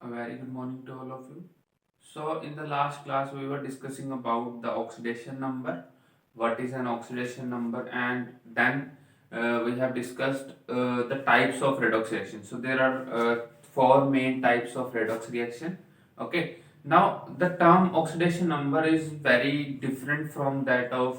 A very good morning to all of you. So, in the last class, we were discussing about the oxidation number, what is an oxidation number, and then we have discussed the types of redox reaction. So, there are four main types of redox reaction. Okay, now the term oxidation number is very different from that of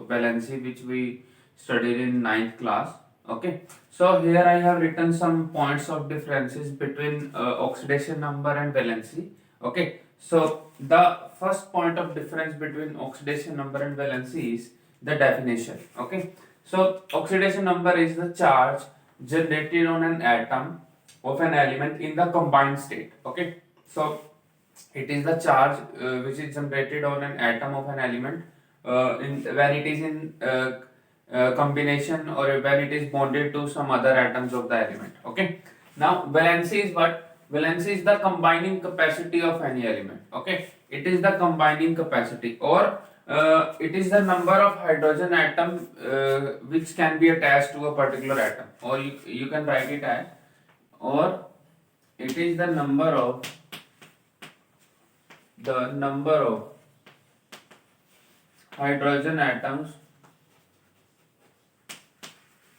valency, which we studied in ninth class. Okay, so here I have written some points of differences between oxidation number and valency. Okay, so the first point of difference between oxidation number and valency is the definition. Okay, so oxidation number is the charge generated on an atom of an element in the combined state. Okay, so it is the charge which is generated on an atom of an element when it is in combination or when it is bonded to some other atoms of the element. Okay, now valency is what? Valency is the combining capacity of any element. Okay, it is the combining capacity, or it is the number of hydrogen atom which can be attached to a particular atom, or you can write it as, or it is the number of hydrogen atoms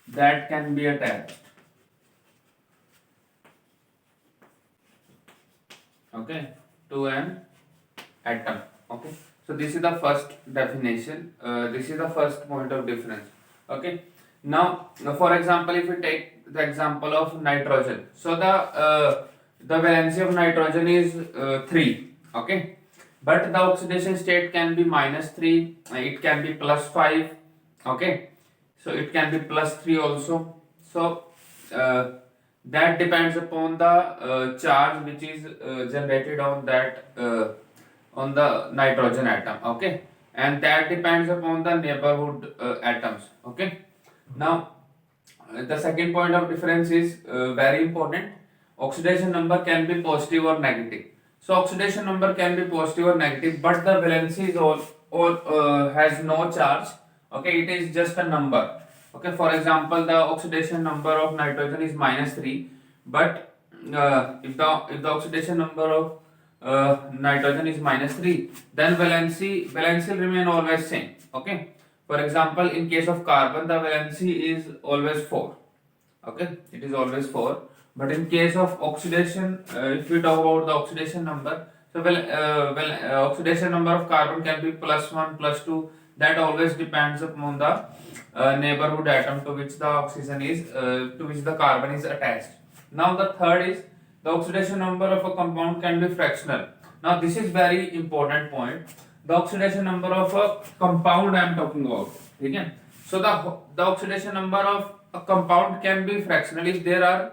that can be attached, okay, to an atom. Okay, so this is the first definition. This is the first point of difference. Okay, now for example, if we take the example of nitrogen, so the valency of nitrogen is 3. Okay, but the oxidation state can be -3, it can be +5. Okay, so it can be +3 also. So that depends upon the charge which is generated on that on the nitrogen atom. Okay, and that depends upon the neighborhood atoms. Okay, now the second point of difference is very important. Oxidation number can be positive or negative. So oxidation number can be positive or negative, but the valency is all has no charge. Okay, it is just a number. Okay, for example, the oxidation number of nitrogen is -3, but if the oxidation number of nitrogen is -3, then valency will remain always same. Okay, for example, in case of carbon, the valency is always 4. Okay, it is always 4. But in case of oxidation, if we talk about the oxidation number, so oxidation number of carbon can be +1, +2. That always depends upon the neighborhood atom to which the oxygen is to which the carbon is attached. Now the third is the oxidation number of a compound can be fractional. Now this is very important point. The oxidation number of a compound I am talking about. Okay? So the oxidation number of a compound can be fractional if there are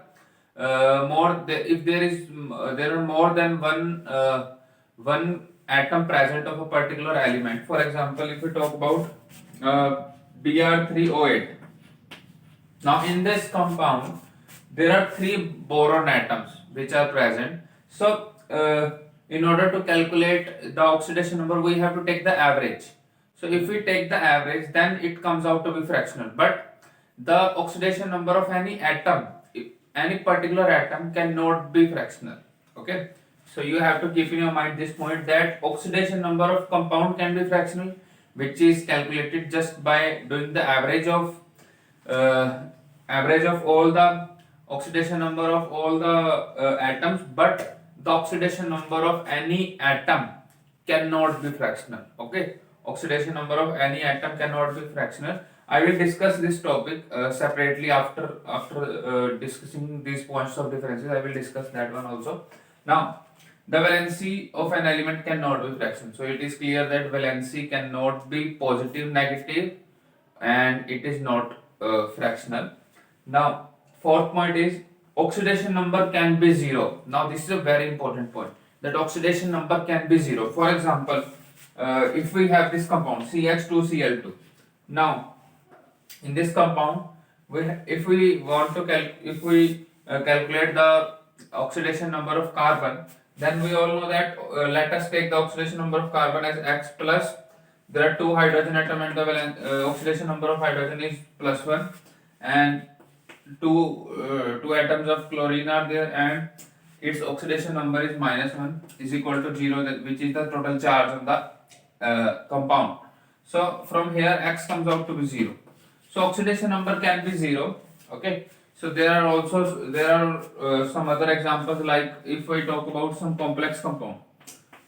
there are more than one atom present of a particular element. For example, if we talk about Br3O8. Now in this compound there are 3 boron atoms which are present. So in order to calculate the oxidation number, we have to take the average. So if we take the average, then it comes out to be fractional. But the oxidation number of any atom, any particular atom, cannot be fractional. Okay, so you have to keep in your mind this point, that oxidation number of compound can be fractional, which is calculated just by doing the average of all the oxidation number of all the atoms, but the oxidation number of any atom cannot be fractional. Okay, oxidation number of any atom cannot be fractional. I will discuss this topic separately after discussing these points of differences. I will discuss that one also. Now, the valency of an element cannot be fractional. So it is clear that valency cannot be positive, negative, and it is not fractional. Now, fourth point is oxidation number can be 0. Now this is a very important point, that oxidation number can be 0. For example, if we have this compound CH2Cl2. Now in this compound, if we want to calculate the oxidation number of carbon, then we all know that let us take the oxidation number of carbon as X plus. There are 2 hydrogen atom and the oxidation number of hydrogen is +1, and two atoms of chlorine are there, and its oxidation number is -1 is equal to 0, which is the total charge on the compound. So from here x comes out to be 0. So oxidation number can be 0. Okay. So there are also some other examples, like if we talk about some complex compound.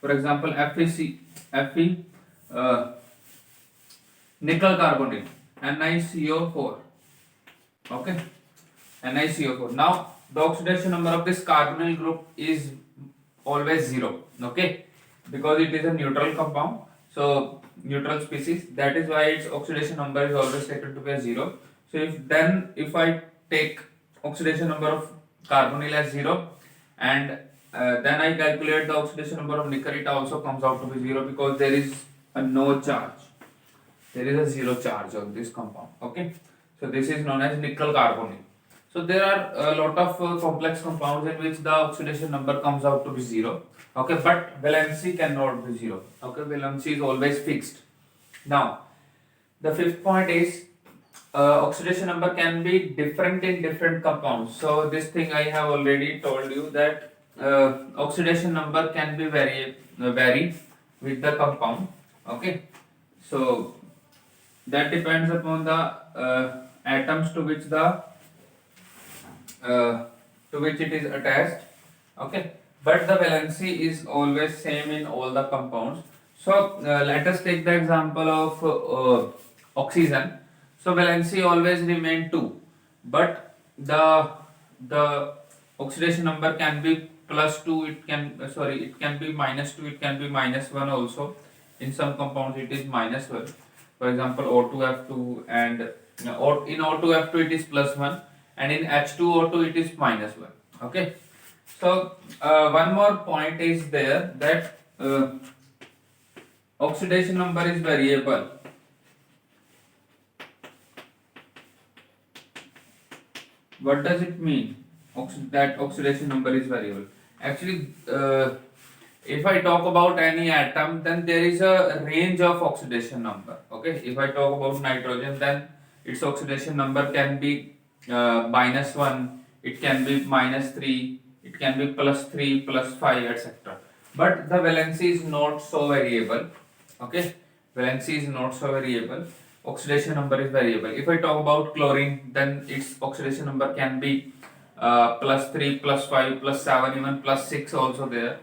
For example, Fe, uh, nickel carbonate, NiCO4. Okay, NiCO4. Now the oxidation number of this carbonyl group is always 0. Okay, because it is a neutral compound, so neutral species. That is why its oxidation number is always taken to be a 0. So if I take oxidation number of carbonyl as 0 and then I calculate the oxidation number of nickel, it also comes out to be 0 because there is a no charge. There is a 0 charge on this compound. Okay, so this is known as nickel carbonate. So there are a lot of complex compounds in which the oxidation number comes out to be 0. Okay, but valency cannot be 0. Okay, valency is always fixed. Now, the fifth point is oxidation number can be different in different compounds. So this thing I have already told you, that oxidation number can be vary with the compound. Okay, so that depends upon the atoms to which it is attached. Okay, but the valency is always same in all the compounds. So let us take the example of oxygen. So valency always remain 2, but the oxidation number can be +2, it can be -2, it can be -1 also. In some compounds it is -1. For example, O2F2, and in O2F2 it is +1, and in H2O2 it is -1. Okay, so one more point is there, that oxidation number is variable. What does it mean that oxidation number is variable? Actually, if I talk about any atom, then there is a range of oxidation number. Okay, if I talk about nitrogen, then its oxidation number can be -1, it can be -3, it can be +3, +5, etc. But the valency is not so variable. Okay, valency is not so variable. Oxidation number is variable. If I talk about chlorine, then its oxidation number can be +3, +5, +7, even +6 also there.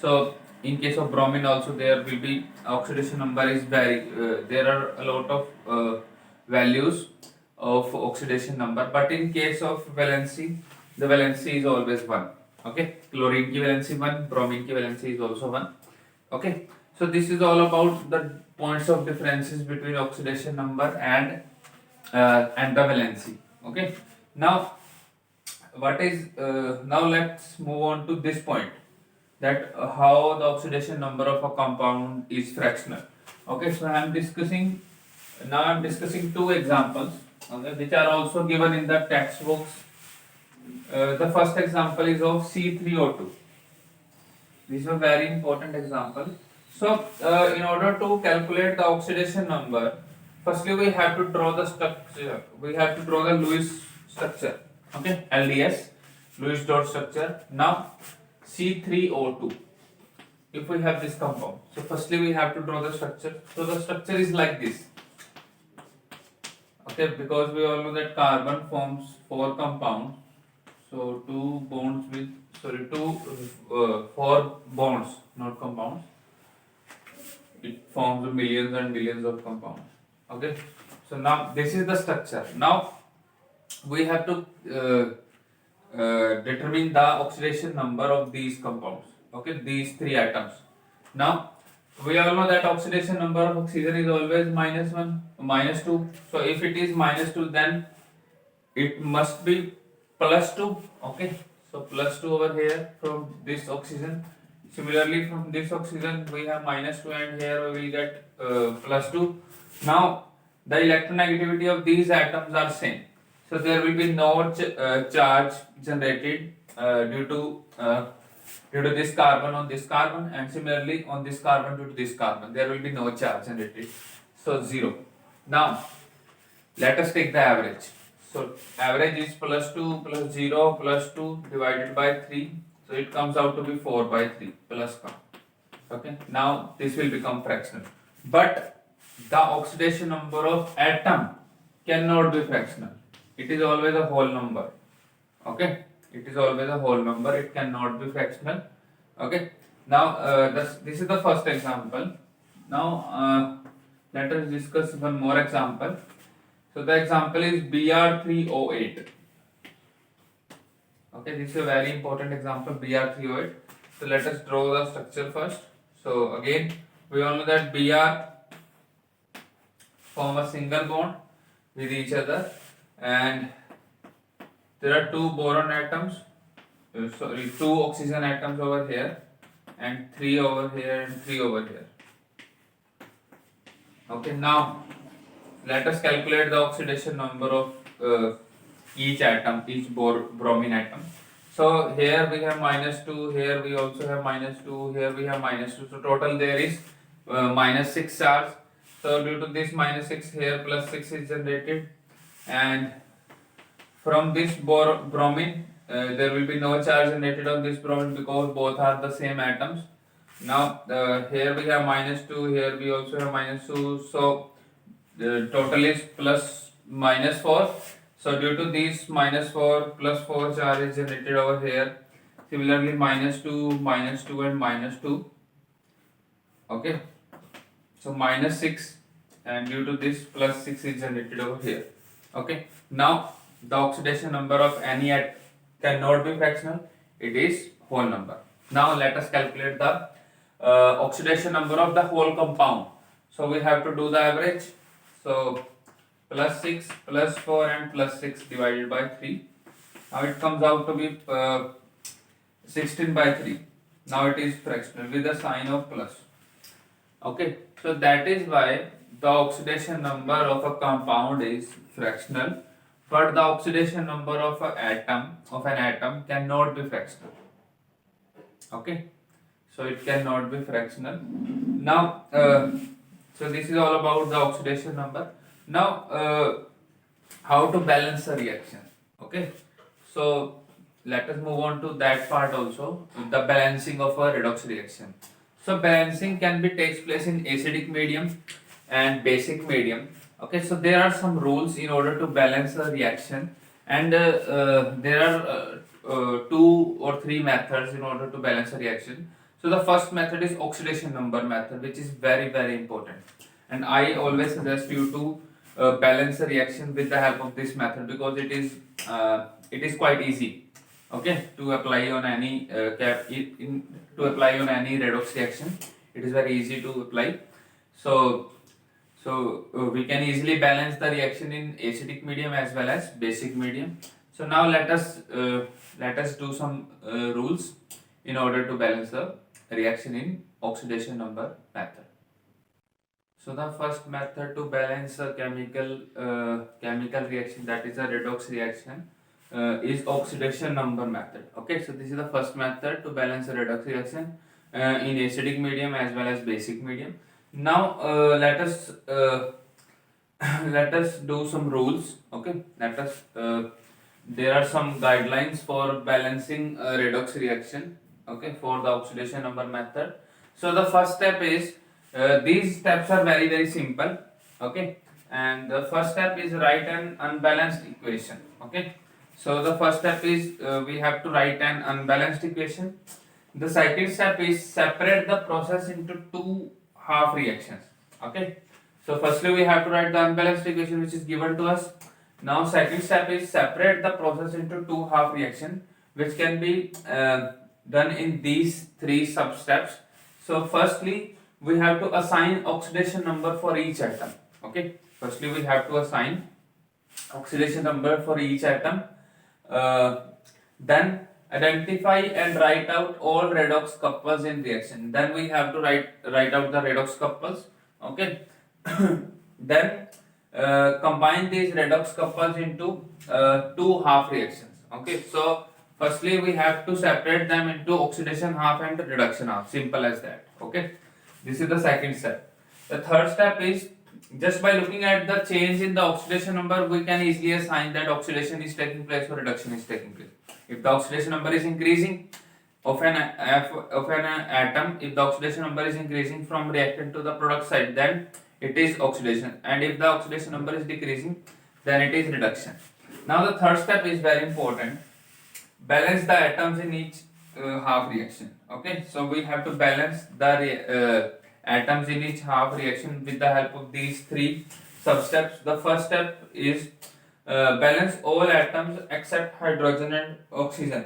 So in case of bromine also there will be oxidation number is there are a lot of values of oxidation number, but in case of valency, the valency is always 1. Okay, chlorine ki valency 1, bromine ki valency is also 1. Okay, so this is all about the points of differences between oxidation number and the valency. Okay, now now let's move on to this point, that how the oxidation number of a compound is fractional. Okay, so I am discussing two examples, okay, which are also given in the textbooks. The first example is of C3O2. This is a very important example. So in order to calculate the oxidation number, firstly we have to draw the structure. We have to draw the Lewis structure. Okay, LDS, Lewis dot structure. Now C3O2. If we have this compound, so firstly we have to draw the structure. So the structure is like this. Okay, because we all know that carbon forms 4 compounds. So 4 bonds, not compounds. It forms millions and millions of compounds. Okay, so now this is the structure. Now we have to determine the oxidation number of these compounds. Okay, these 3 atoms. Now we all know that oxidation number of oxygen is always -1, -2. So if it is -2, then it must be +2. Okay, so +2 over here from this oxygen. Similarly, from this oxygen we have -2, and here we will get +2. Now the electronegativity of these atoms are same. So there will be no charge generated due to this carbon on this carbon, and similarly on this carbon due to this carbon. There will be no charge generated. So 0. Now let us take the average. So average is +2 + 0 + 2 divided by 3. So it comes out to be 4 by 3 plus car. Okay, now this will become fractional. But the oxidation number of atom cannot be fractional. It is always a whole number. Okay, it is always a whole number. It cannot be fractional. Okay, now this is the first example. Now let us discuss one more example. So the example is Br3O8. Okay, this is a very important example, Br3O8. So let us draw the structure first. So again, we all know that Br form a single bond with each other, and there are two boron atoms, two oxygen atoms over here, and three over here, and three over here. Okay, now let us calculate the oxidation number of each atom, each bromine atom. So here we have -2, here we also have -2, here we have -2. So total there is -6 charge. So due to this -6, here +6 is generated, and from this bromine there will be no charge generated on this bromine because both are the same atoms. Now here we have -2, here we also have -2. So the total is +4. So due to these -4 +4 charge is generated over here. Similarly -2, -2 and -2. Okay. So -6, and due to this +6 is generated over here. Okay. Now the oxidation number of any cannot be fractional. It is whole number. Now let us calculate the oxidation number of the whole compound. So we have to do the average. So +6, +4 and +6 divided by 3. Now it comes out to be 16 by 3. Now it is fractional with the sign of plus. Okay, so that is why the oxidation number of a compound is fractional, but the oxidation number of an atom cannot be fractional. Okay, so it cannot be fractional. Now so this is all about the oxidation number. Now how to balance a reaction. Okay, so let us move on to that part also, the balancing of a redox reaction. So balancing can be takes place in acidic medium and basic medium. Okay, so there are some rules in order to balance a reaction, and there are 2 or 3 methods in order to balance a reaction. So the first method is oxidation number method, which is very important, and I always suggest you to balance a reaction with the help of this method, because it is quite easy. Okay, to apply on any redox reaction. It is very easy to apply. So we can easily balance the reaction in acidic medium as well as basic medium. So now let us do some rules in order to balance the reaction in oxidation number method. So the first method to balance a chemical reaction, that is a redox reaction, is oxidation number method. Okay, so this is the first method to balance a redox reaction in acidic medium as well as basic medium. Now let us do some rules. Okay, there are some guidelines for balancing a redox reaction. Okay, for the oxidation number method. So the first step is, these steps are very simple. Okay, and the first step is write an unbalanced equation. Okay, so the first step is we have to write an unbalanced equation. The second step is separate the process into 2 half reactions. Okay, so firstly we have to write the unbalanced equation which is given to us. Now second step is separate the process into 2 half reaction, which can be done in these 3 sub steps. So firstly we have to assign oxidation number for each atom. Okay, firstly we have to assign oxidation number for each atom. Then identify and write out all redox couples in reaction. Then we have to write out the redox couples. Okay. Then combine these redox couples into 2 half reactions. Okay, so firstly we have to separate them into oxidation half and reduction half. Simple as that. Okay, this is the second step. The third step is, just by looking at the change in the oxidation number, we can easily assign that oxidation is taking place or reduction is taking place. If the oxidation number is increasing, of an atom, if the oxidation number is increasing from reactant to the product side, then it is oxidation, and if the oxidation number is decreasing, then it is reduction. Now the third step is very important. Balance the atoms in each half reaction. Okay, so we have to balance the atoms in each half reaction with the help of these three sub steps. The first step is balance all atoms except hydrogen and oxygen.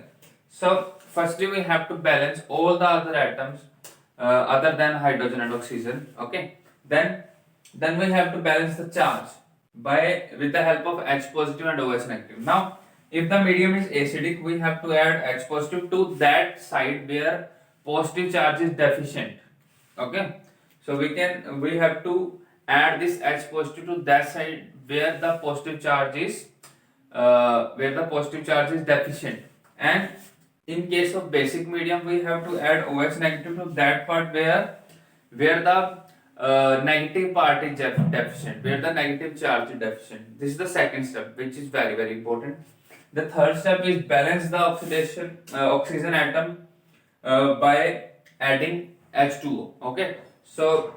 So firstly we have to balance all the other atoms other than hydrogen and oxygen. Okay, then we have to balance the charge by with the help of H positive and OH negative. Now if the medium is acidic, we have to add H positive to that side where positive charge is deficient. Okay, so we have to add this H positive to that side where the positive charge is deficient. And in case of basic medium, we have to add OH negative to that part where the negative part is deficient, where the negative charge is deficient. This is the second step, which is very very important. The third step is balance the oxygen atom by adding H2O. Okay, so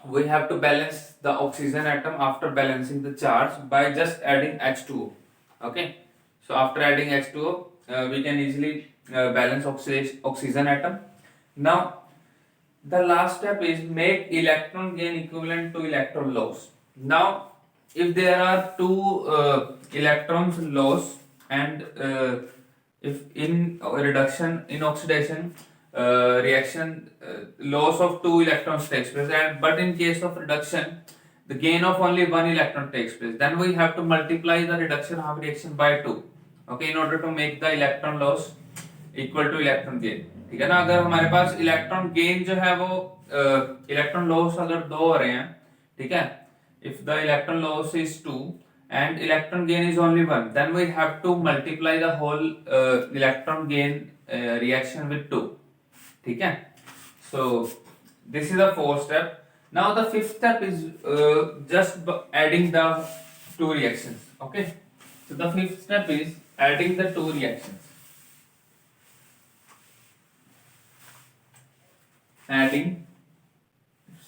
we have to balance the oxygen atom after balancing the charge by just adding H2O. Okay, so after adding H2O, we can easily balance oxygen atom. Now the last step is make electron gain equivalent to electron loss. Now if there are two electrons loss, and if in reduction in oxidation reaction loss of 2 electrons takes place, but in case of reduction the gain of only 1 electron takes place, then we have to multiply the reduction half reaction by 2. Okay, in order to make the electron loss equal to electron gain. ठीक है ना, अगर हमारे पास electron gain जो है वो electron loss अगर 2 हो रहे हैं, ठीक है, if the electron loss is 2 and electron gain is only 1, then we have to multiply the whole electron gain reaction with 2. ठीक है, so this is the fourth step. Now the fifth step is just adding the two reactions. Okay, so the fifth step is adding the two reactions. Adding,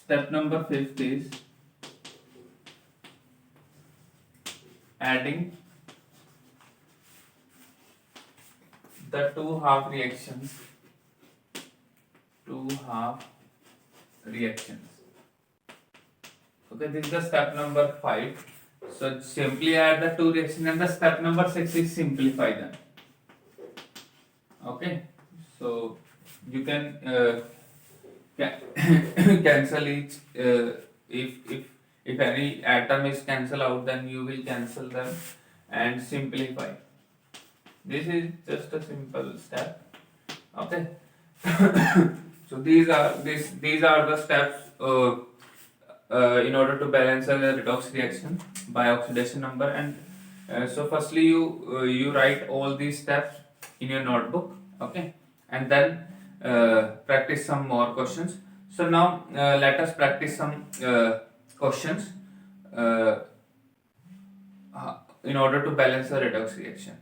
step number 5 is adding the two half reactions. Okay, this is the step number 5. So simply add the two reactions, and the step number 6 is simplify them. Okay, so you can cancel each if any atom is cancel out, then you will cancel them and simplify. This is just a simple step. Okay. So these are the steps in order to balance a redox reaction by oxidation number. And so firstly you write all these steps in your notebook. Okay, and then practice some more questions. So now let us practice some questions in order to balance a redox reaction.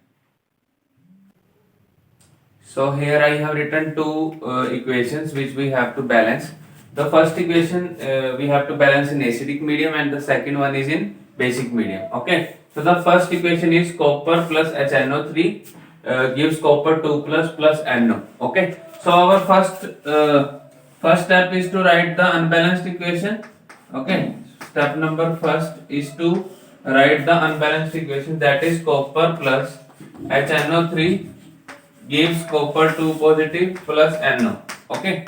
So here I have written two equations which we have to balance. The first equation we have to balance in acidic medium, and the second one is in basic medium. Okay, so the first equation is copper plus HNO3 gives copper 2 plus NO. Okay, so our first step is to write the unbalanced equation. Okay, step number first is to write the unbalanced equation, that is copper plus HNO3 gives copper 2 positive plus NO. Okay,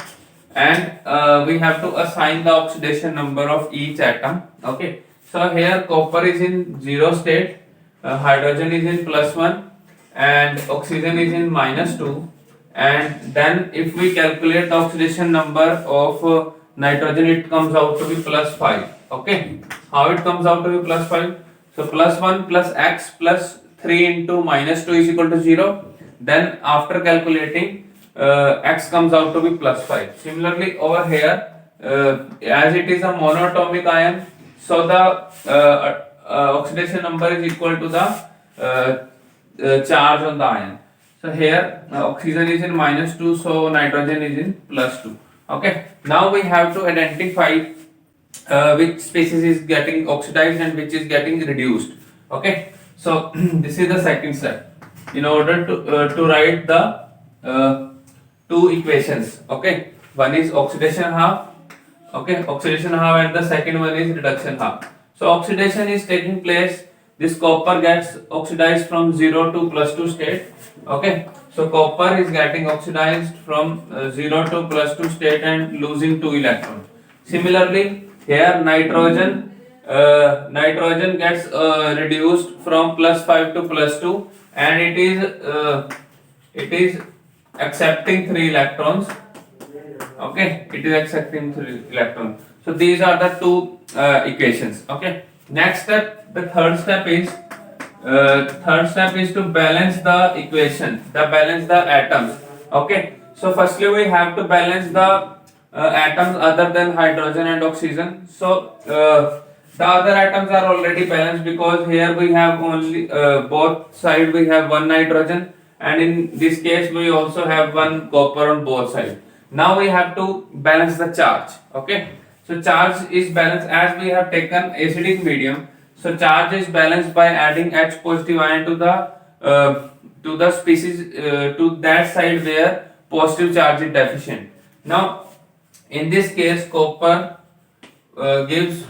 and we have to assign the oxidation number of each atom. Okay, so here copper is in 0 state, hydrogen is in +1, and oxygen is in -2. And then if we calculate the oxidation number of nitrogen, it comes out to be +5. Okay, how it comes out to be +5? So +1 plus x plus 3 into -2 is equal to 0. Then after calculating x comes out to be +5. Similarly over here, as it is a monatomic ion, so the oxidation number is equal to the charge on the ion. So here oxygen is in -2, so nitrogen is in +2. Okay. Now we have to identify which species is getting oxidized and which is getting reduced. Okay. So this is the second step. In order to write the two equations. Okay. One is oxidation half. Okay, oxidation half, and the second one is reduction half. So oxidation is taking place. This copper gets oxidized from 0 to +2 state. Okay, so copper is getting oxidized from 0 to +2 state and losing 2 electrons. Similarly, here nitrogen gets reduced from +5 to +2, and it is accepting 3 electrons. Okay, it is accepting 3 electrons. So these are the two equations. Okay, next step, the third step is to balance the equation, balance the atoms. Okay, so firstly we have to balance the atoms other than hydrogen and oxygen. So the other atoms are already balanced, because here we have only both side we have one nitrogen, and in this case we also have one copper on both sides. Now we have to balance the charge. Okay, so charge is balanced as we have taken acidic medium. So charge is balanced by adding H positive ion to the species to that side where positive charge is deficient. Now in this case copper gives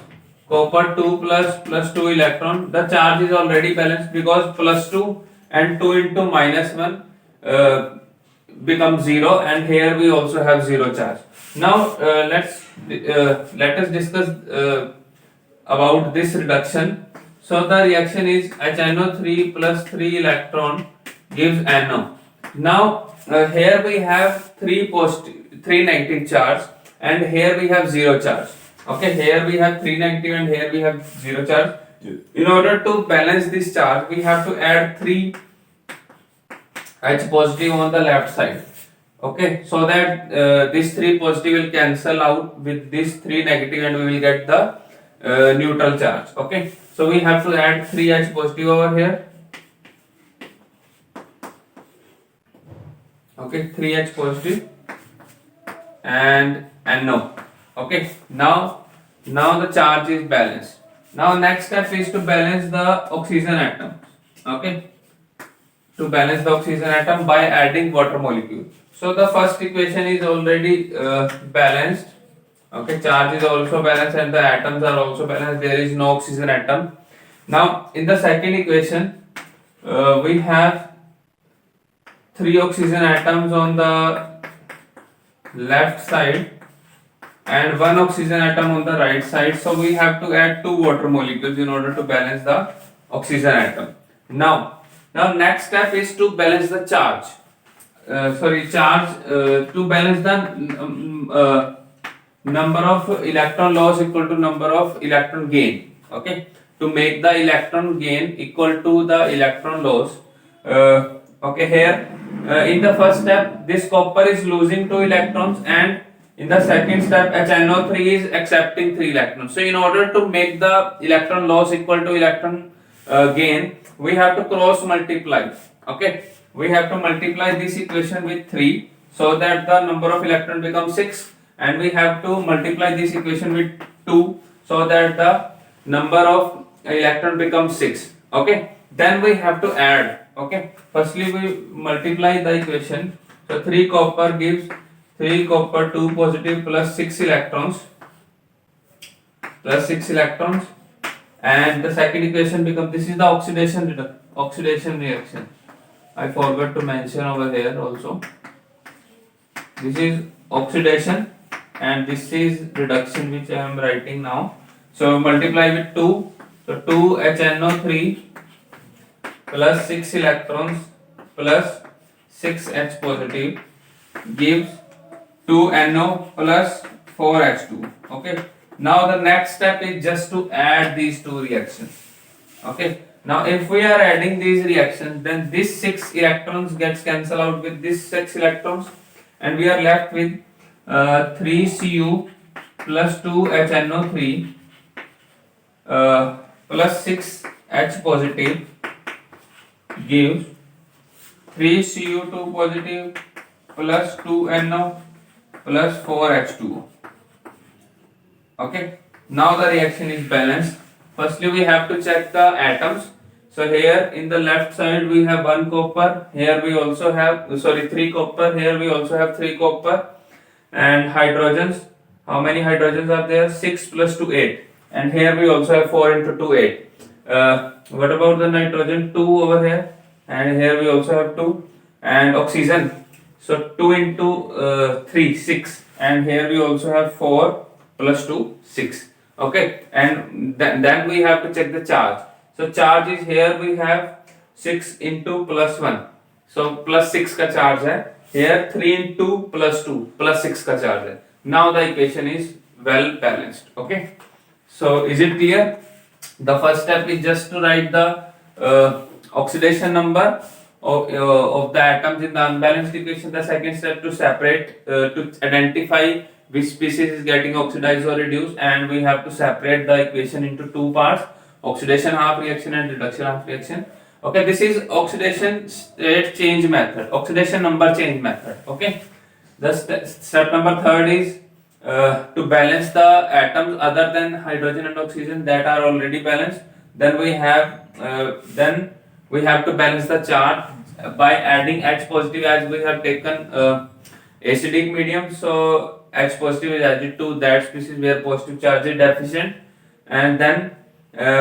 copper 2 plus 2 electron. The charge is already balanced, because +2 and 2 into -1 becomes 0, and here we also have 0 charge. Now let us discuss about this reduction. So the reaction is HNO3 plus 3 electron gives NO. Now here we have 3 negative charge, and here we have 0 charge. Okay, here we have 3 negative and here we have 0 charge. In order to balance this charge, we have to add 3 H positive on the left side. Okay, so that this 3 positive will cancel out with this 3 negative, and we will get the neutral charge. Okay, so we have to add 3 H positive over here. Okay, 3 H positive and NO. Okay, now the charge is balanced. Now next step is to balance the oxygen atom. Okay, to balance the oxygen atom by adding water molecule. So the first equation is already balanced. Okay, charge is also balanced and the atoms are also balanced. There is no oxygen atom. Now in the second equation we have 3 oxygen atoms on the left side and 1 oxygen atom on the right side. So we have to add 2 water molecules in order to balance the oxygen atom. Now next step is to balance the charge. To balance the number of electron loss equal to number of electron gain. Okay, to make the electron gain equal to the electron loss. Okay, here in the first step this copper is losing 2 electrons, and in the second step HNO3 is accepting 3 electrons. So in order to make the electron loss equal to electron gain, we have to cross multiply. Okay, we have to multiply this equation with 3 so that the number of electron becomes 6, and we have to multiply this equation with 2 so that the number of electron becomes 6. Okay, then we have to add. Okay, firstly we multiply the equation. So 3 copper gives 3 copper 2 positive plus 6 electrons, and the second equation becomes, this is the oxidation reaction. I forgot to mention over here also. This is oxidation and this is reduction, which I am writing now. So multiply with 2. So 2 HNO3 plus 6 electrons plus 6 H positive gives 2 NO plus 4 H2. Okay, now the next step is just to add these two reactions. Okay, now if we are adding these reactions, then this 6 electrons gets cancelled out with this 6 electrons, and we are left with 3Cu plus 2 HNO3 plus 6 H positive gives 3Cu2 positive plus 2NO plus 4H2O. Okay, now the reaction is balanced. Firstly, we have to check the atoms. So here in the left side we have 1 copper. Here we also have 3 copper. Here we also have 3 copper. And hydrogens. How many hydrogens are there? 6 plus 2 8. And here we also have 4 into 2 8. What about the nitrogen? 2 over here. And here we also have 2. And oxygen. So 2 into 3 6. And here we also have 4 plus 2 6. Okay, and then we have to check the charge. So charge is here we have 6 into plus 1. So plus 6 का charge है. Here 3 into plus 2 plus 6 का charge है. Now the equation is well balanced. Okay, so is it clear? The first step is just to write the oxidation number of the atoms in the unbalanced equation. The second step to separate to identify which species is getting oxidized or reduced, and we have to separate the equation into two parts: oxidation half reaction and reduction half reaction. Okay, this is oxidation state change method, oxidation number change method. Okay, the step number third is to balance the atoms other than hydrogen and oxygen that are already balanced. Then we have to balance the charge by adding H positive, as we have taken acidic medium. So H positive is added to that species where positive charge is deficient, and then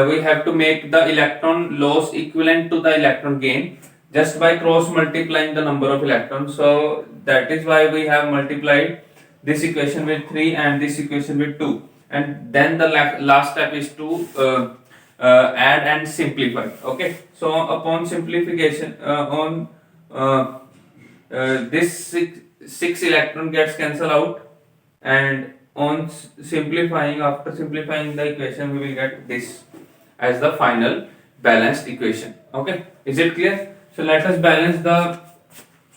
we have to make the electron loss equivalent to the electron gain just by cross multiplying the number of electrons. So that is why we have multiplied this equation with 3 and this equation with 2, and then the last step is to add and simplify. Okay, so upon simplification this 6 electron gets cancelled out, and on simplifying, after simplifying the equation, we will get this as the final balanced equation. Okay, is it clear? So let us balance the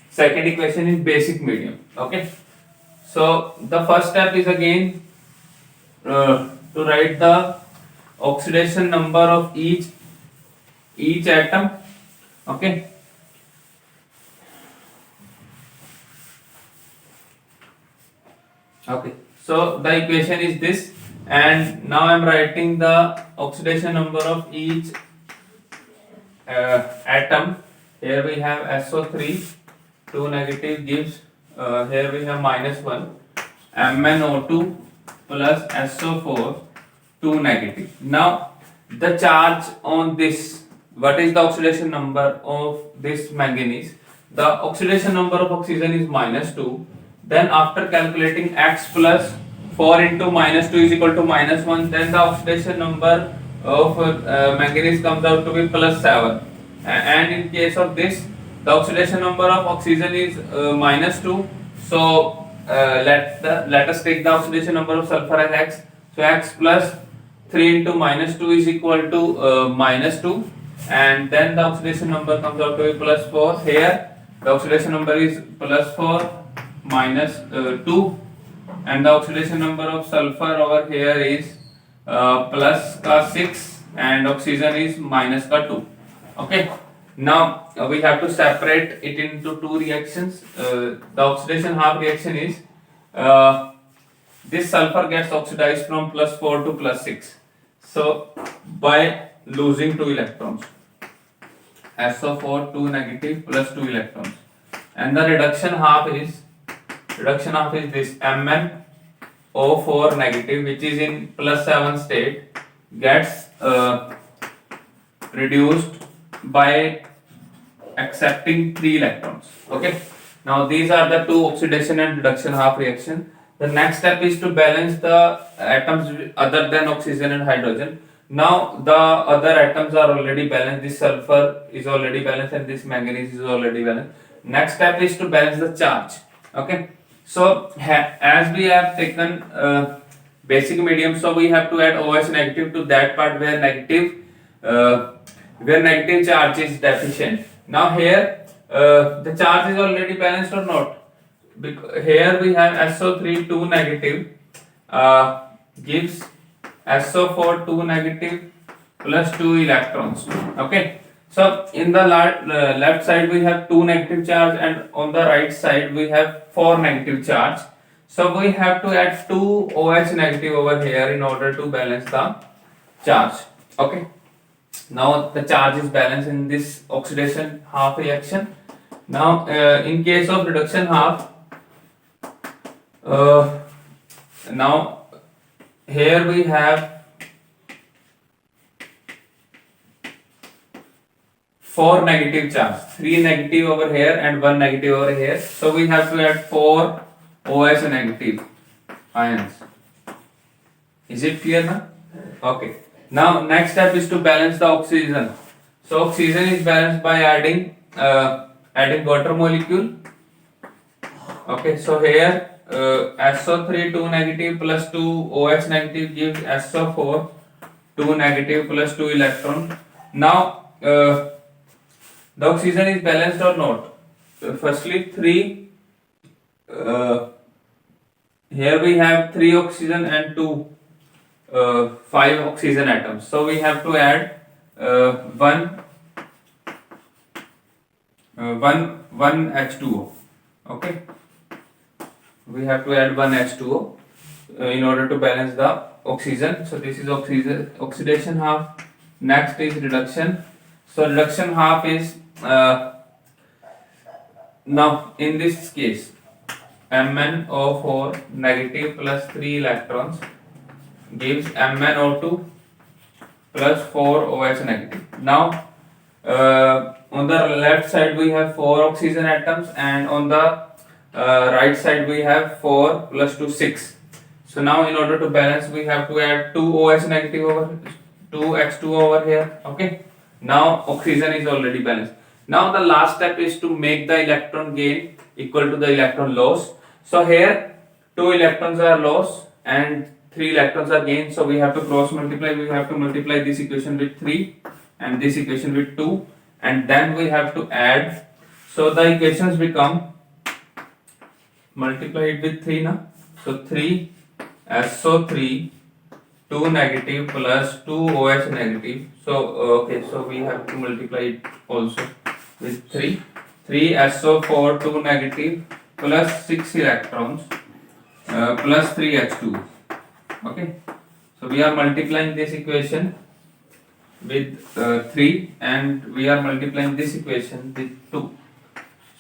second equation in basic medium. Okay, so the first step is again to write the oxidation number of each atom. Okay, okay, so the equation is this, and now I am writing the oxidation number of each atom. Here we have SO3, 2 negative gives, here we have -1, MnO2 plus SO4, 2 negative. Now the charge on this, what is the oxidation number of this manganese? The oxidation number of oxygen is -2. Then after calculating X plus 4 into -2 is equal to -1, then the oxidation number of manganese comes out to be +7. And in case of this, the oxidation number of oxygen is -2. So let us take the oxidation number of sulfur as X. So X plus 3 into -2 is equal to -2, and then the oxidation number comes out to be +4. Here the oxidation number is +4 minus 2, and the oxidation number of sulfur over here is plus 6, and oxygen is -2. Okay, now we have to separate it into two reactions. The oxidation half reaction is this sulfur gets oxidized from +4 to +6, so by losing 2 electrons, SO4 2 negative plus 2 electrons, and the reduction half is this MnO4 negative, which is in +7 state, gets reduced by accepting 3 electrons. Okay, now these are the two oxidation and reduction half reaction. The next step is to balance the atoms other than oxygen and hydrogen. Now the other atoms are already balanced. This sulfur is already balanced and this manganese is already balanced. Next step is to balance the charge. Okay, so as we have taken basic medium, so we have to add OH negative to that part where negative charge is deficient. Now here the charge is already balanced or not? Because here we have SO3 2 negative gives SO4 2 negative plus 2 electrons. Okay, So in the left side we have 2 negative charge, and on the right side we have 4 negative charge. So we have to add 2 OH negative over here in order to balance the charge. Okay. Now the charge is balanced in this oxidation half reaction. Now in case of reduction half, now here we have 4 negative charge, 3 negative over here and 1 negative over here. So we have to add 4 OH negative ions. Is it clear now? Okay. Now next step is to balance the oxygen. So oxygen is balanced by adding water molecule. Okay. So here SO3 2 negative plus 2 OH negative gives SO4 2 negative plus 2 electron. Now the oxygen is balanced or not? Firstly, 3. Here we have 3 oxygen and 5 oxygen atoms. So we have to add one H2O. Okay. We have to add one H2O in order to balance the oxygen. So this is oxidation half. Next is reduction. So reduction half is now in this case MnO4 negative plus 3 electrons gives MnO2 plus 4 OH negative. Now on the left side we have 4 oxygen atoms, and on the right side we have 4 plus 2 6. So now in order to balance we have to add 2 OH negative over 2 H2O over here. Okay. Now oxygen is already balanced. Now the last step is to make the electron gain equal to the electron loss. So here 2 electrons are lost and 3 electrons are gained. So we have to cross multiply. We have to multiply this equation with 3 and this equation with 2, and then we have to add. So the equations become, multiply it with 3 now. So 3 SO3 2 negative plus 2 OH negative. So okay, so we have to multiply it also with 3. 3 SO4 2 negative plus 6 electrons plus 3 H2. Okay, so we are multiplying this equation with 3 and we are multiplying this equation with 2.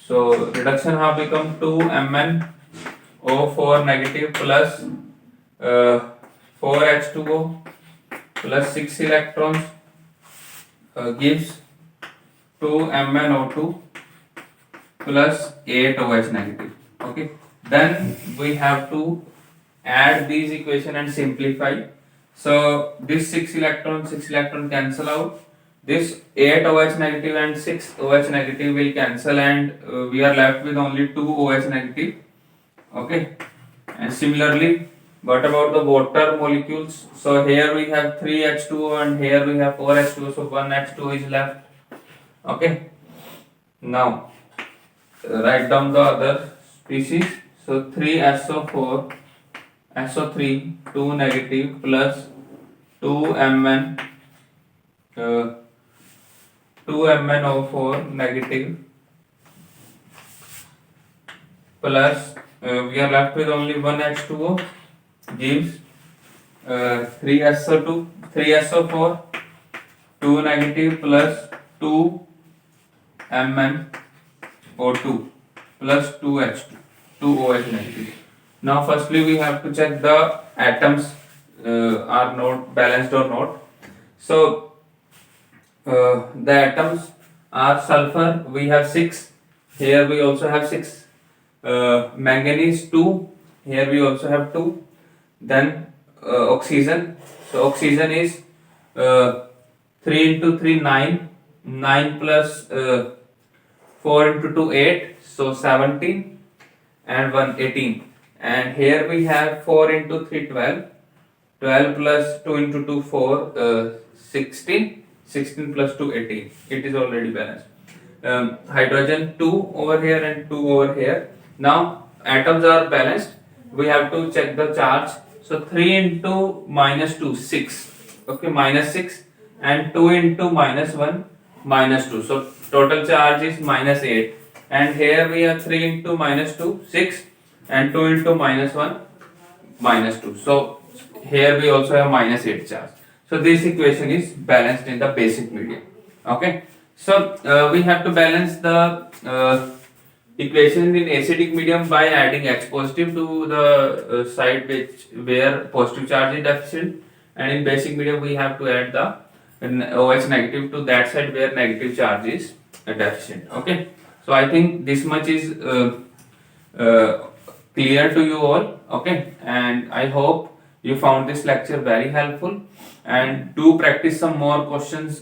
So reduction half become 2 MnO4 negative plus 4 H2O plus 6 electrons gives 2 MnO2 plus 8 OH negative. Okay, then we have to add these equation and simplify. So this 6 electron cancel out. This 8 OH negative and 6 OH negative will cancel, and we are left with only 2 OH negative. Okay, and similarly, what about the water molecules? So here we have 3 H2O and here we have 4 H2O, so 1 H2O is left. Okay, now write down the other species. So 3 SO4 SO3 2 negative plus 2 MnO4 negative plus we are left with only 1 H2O gives 3 SO4 2 negative plus 2 MnO2 plus 2 H2 2 OH negative. Now firstly we have to check the atoms are not balanced or not. So the atoms are sulfur, we have 6, here we also have 6. Manganese 2, here we also have 2. Then oxygen, so oxygen is 3 into 3 9, 9 plus 4 into 2 8, so 17 and 1 18. And here we have 4 into 3 12, 12 plus 2 into 2 4 16, 16 plus 2 18. It is already balanced. Hydrogen 2 over here and 2 over here. Now atoms are balanced. We have to check the charge. So 3 into minus 2 6. Okay, minus 6, and 2 into minus 1 minus 2. So total charge is minus 8. And here we have 3 into minus 2, 6. And 2 into minus 1, minus 2. So here we also have minus 8 charge. So this equation is balanced in the basic medium. Okay. So we have to balance the equation in acidic medium by adding H positive to the side where positive charge is deficient, and in basic medium we have to add the OH negative to that side where negative charge is deficient. Okay. So I think this much is clear to you all. Okay, and I hope you found this lecture very helpful, and do practice some more questions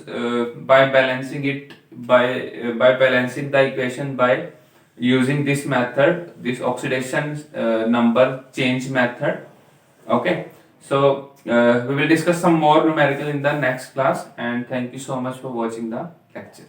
by balancing it by balancing the equation by using this method, this oxidation number change method. Okay, so we will discuss some more numerical in the next class, and thank you so much for watching the lecture.